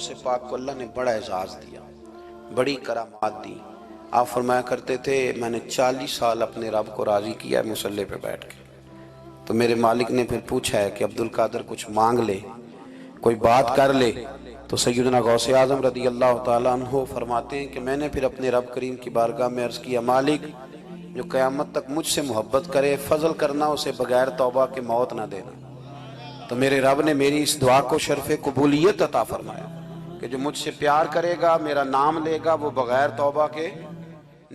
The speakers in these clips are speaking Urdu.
غوث پاک کو اللہ نے بڑا اعزاز دیا، بڑی کرامات دی۔ آپ فرمایا کرتے تھے میں نے 40 سال اپنے رب کو راضی کیا ہے مصلی پہ بیٹھ کے۔ تو میرے مالک نے پھر پوچھا ہے کہ عبدالقادر کچھ مانگ لے، کوئی بات کر لے، تو سیدنا غوث اعظم رضی اللہ تعالیٰ عنہ فرماتے ہیں کہ میں نے پھر اپنے رب کریم کی بارگاہ میں عرض کیا، مالک جو قیامت تک مجھ سے محبت کرے فضل کرنا، اسے بغیر توبہ کے موت نہ دینا۔ تو میرے رب نے میری اس دعا کو شرف قبولیت عطا فرمایا کہ جو مجھ سے پیار کرے گا، میرا نام لے گا، وہ بغیر توبہ کے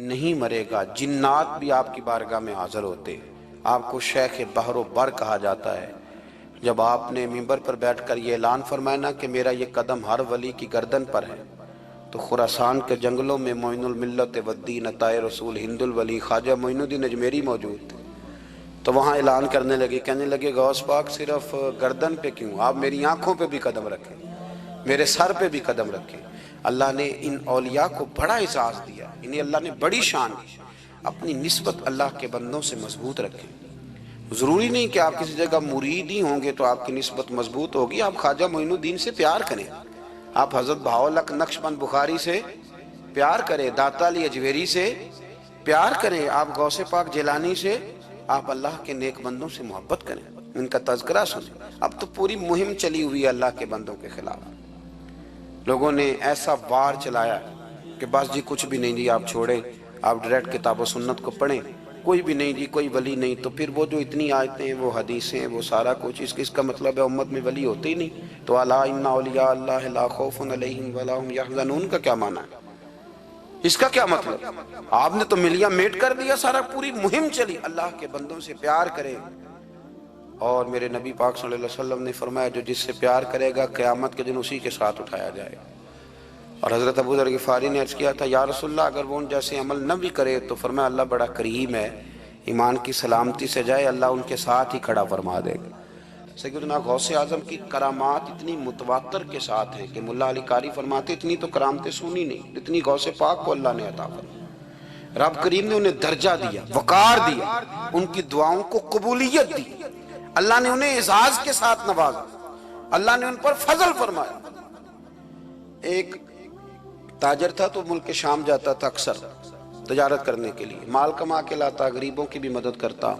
نہیں مرے گا۔ جنات بھی آپ کی بارگاہ میں حاضر ہوتے، آپ کو شیخ بحر و بر کہا جاتا ہے۔ جب آپ نے منبر پر بیٹھ کر یہ اعلان فرمایا نا کہ میرا یہ قدم ہر ولی کی گردن پر ہے، تو خراسان کے جنگلوں میں معین الملت والدین عطائے رسول ہند الولی خواجہ معین الدین اجمیری موجود تھے۔ تو وہاں اعلان کرنے لگے، کہنے لگے غوث پاک صرف گردن پہ کیوں، آپ میری آنکھوں پہ بھی قدم رکھیں، میرے سر پہ بھی قدم رکھیں۔ اللہ نے ان اولیاء کو بڑا اعزاز دیا، انہیں اللہ نے بڑی شان دی۔ اپنی نسبت اللہ کے بندوں سے مضبوط رکھیں۔ ضروری نہیں کہ آپ کسی جگہ مرید ہی ہوں گے تو آپ کی نسبت مضبوط ہوگی، آپ خواجہ معین الدین سے پیار کریں، آپ حضرت بہاؤالحق نقشبند بخاری سے پیار کریں، داتا علی اجویری سے پیار کریں، آپ غوث پاک جیلانی سے، آپ اللہ کے نیک بندوں سے محبت کریں، ان کا تذکرہ سنیں۔ اب تو پوری مہم چلی ہوئی ہے اللہ کے بندوں کے خلاف، لوگوں نے ایسا وار چلایا کہ بس جی کچھ بھی نہیں جی، آپ چھوڑیں، آپ ڈائریکٹ کتاب و سنت کو پڑھیں، کوئی بھی نہیں جی، کوئی ولی نہیں۔ تو پھر وہ جو اتنی آیتیں، وہ حدیثیں، وہ سارا کچھ، اس کا مطلب ہے امت میں ولی ہوتے ہی نہیں۔ تو الا ان اولیاء اللہ لا خوف علیہم ولا هم یحزنون کا کیا معنی ہے؟ اس کا کیا مطلب؟ آپ نے تو ملیا میٹ کر دیا، سارا پوری مہم چلی۔ اللہ کے بندوں سے پیار کریں، اور میرے نبی پاک صلی اللہ علیہ وسلم نے فرمایا جو جس سے پیار کرے گا قیامت کے دن اسی کے ساتھ اٹھایا جائے گا۔ اور حضرت ابو ذر غفاری نے عرض کیا تھا یا رسول اللہ اگر وہ ان جیسے عمل نہ بھی کرے تو فرمایا اللہ بڑا کریم ہے، ایمان کی سلامتی سے جائے اللہ ان کے ساتھ ہی کھڑا فرما دے گا۔ سیدنا غوث اعظم کی کرامات اتنی متواتر کے ساتھ ہیں کہ ملا علی قاری فرماتے اتنی تو کرامتیں سنی نہیں اتنی غوث پاک کو اللہ نے عطا فرمائی۔ رب کریم نے انہیں درجہ دیا، وقار دیا، ان کی دعاؤں کو قبولیت دی، اللہ نے انہیں اعزاز کے ساتھ نوازا، اللہ نے ان پر فضل فرمایا۔ ایک تاجر تھا تو ملک شام جاتا تھا اکثر تجارت کرنے کے لیے، مال کما کے لاتا، غریبوں کی بھی مدد کرتا،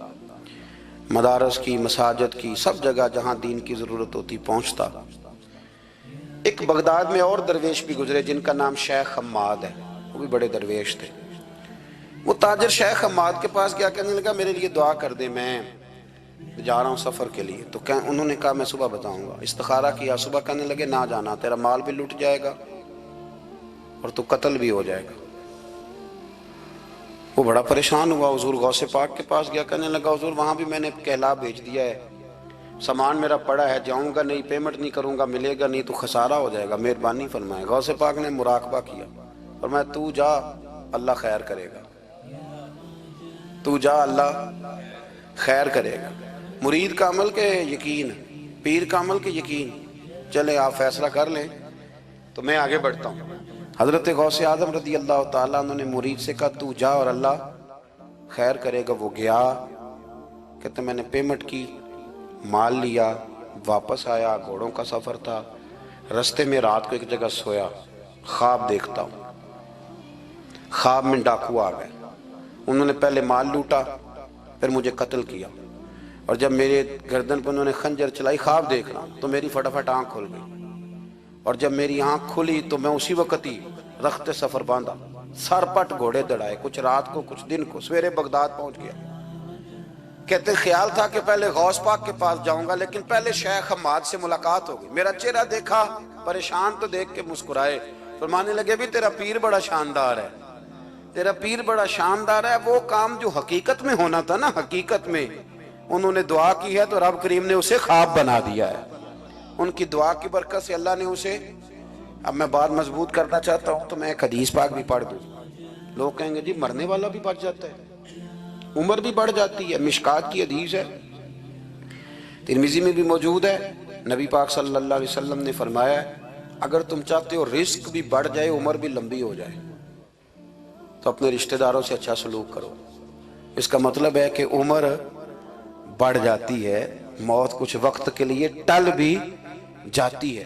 مدارس کی، مساجد کی، سب جگہ جہاں دین کی ضرورت ہوتی پہنچتا۔ ایک بغداد میں اور درویش بھی گزرے جن کا نام شیخ حماد ہے، وہ بھی بڑے درویش تھے۔ وہ تاجر شیخ حماد کے پاس گیا، کہنے لگا میرے لیے دعا کر دے، میں جا رہا ہوں سفر کے لیے۔ تو انہوں نے کہا میں صبح بتاؤں گا۔ استخارہ کیا، صبح کہنے لگے نہ جانا، تیرا مال بھی لٹ جائے گا اور تو قتل بھی ہو جائے گا۔ وہ بڑا پریشان ہوا، حضور غوث پاک کے پاس گیا، کہنے لگا حضور وہاں بھی میں نے کہلا بھیج دیا ہے، سامان میرا پڑا ہے، جاؤں گا نہیں، پیمنٹ نہیں کروں گا، ملے گا نہیں تو خسارہ ہو جائے گا، مہربانی فرمائے۔ غوث پاک نے مراقبہ کیا، فرمایا تو جا اللہ خیر کرے گا، تو جا اللہ خیر کرے گا۔ مرید کا عمل کے یقین، پیر کا عمل کے یقین، چلے آپ فیصلہ کر لیں تو میں آگے بڑھتا ہوں۔ حضرت غوث اعظم رضی اللہ تعالیٰ عنہ نے مرید سے کہا تو جا اور اللہ خیر کرے گا۔ وہ گیا، کہتے میں نے پیمنٹ کی، مال لیا، واپس آیا، گھوڑوں کا سفر تھا، رستے میں رات کو ایک جگہ سویا، خواب دیکھتا ہوں، خواب میں ڈاکو آ گئے، انہوں نے پہلے مال لوٹا پھر مجھے قتل کیا، اور جب میرے گردن پر انہوں نے خنجر چلائی، خواب دیکھ رہا ہوں تو میری فٹافٹ آنکھ کھل گئی، اور جب میری آنکھ کھلی تو میں اسی وقت ہی رخت سفر باندھا، سر پٹ گھوڑے دڑائے، کچھ رات کو کچھ دن کو، سویرے بغداد پہنچ گیا۔ کہتے خیال تھا کہ پہلے غوث پاک کے پاس جاؤں گا، لیکن پہلے شیخ حماد سے ملاقات ہو گئی، میرا چہرہ دیکھا، پریشان تو دیکھ کے مسکرائے، فرمانے لگے بھی تیرا پیر بڑا شاندار ہے، تیرا پیر بڑا شاندار ہے۔ وہ کام جو حقیقت میں ہونا تھا نا، حقیقت میں انہوں نے دعا کی ہے تو رب کریم نے اسے خواب بنا دیا ہے، ان کی دعا کی برکت سے اللہ نے اسے۔ اب میں بات مضبوط کرنا چاہتا ہوں تو میں ایک حدیث پاک بھی پڑھ دوں۔ لوگ کہیں گے جی مرنے والا بھی بڑھ جاتا ہے، عمر بھی بڑھ جاتی ہے، مشکات کی حدیث ہے، ترمذی میں بھی موجود ہے، نبی پاک صلی اللہ علیہ وسلم نے فرمایا ہے اگر تم چاہتے ہو رزق بھی بڑھ جائے، عمر بھی لمبی ہو جائے، تو اپنے رشتہ داروں سے اچھا سلوک کرو۔ اس کا مطلب ہے کہ عمر بڑھ جاتی ہے، موت کچھ وقت کے لیے ٹل بھی جاتی ہے۔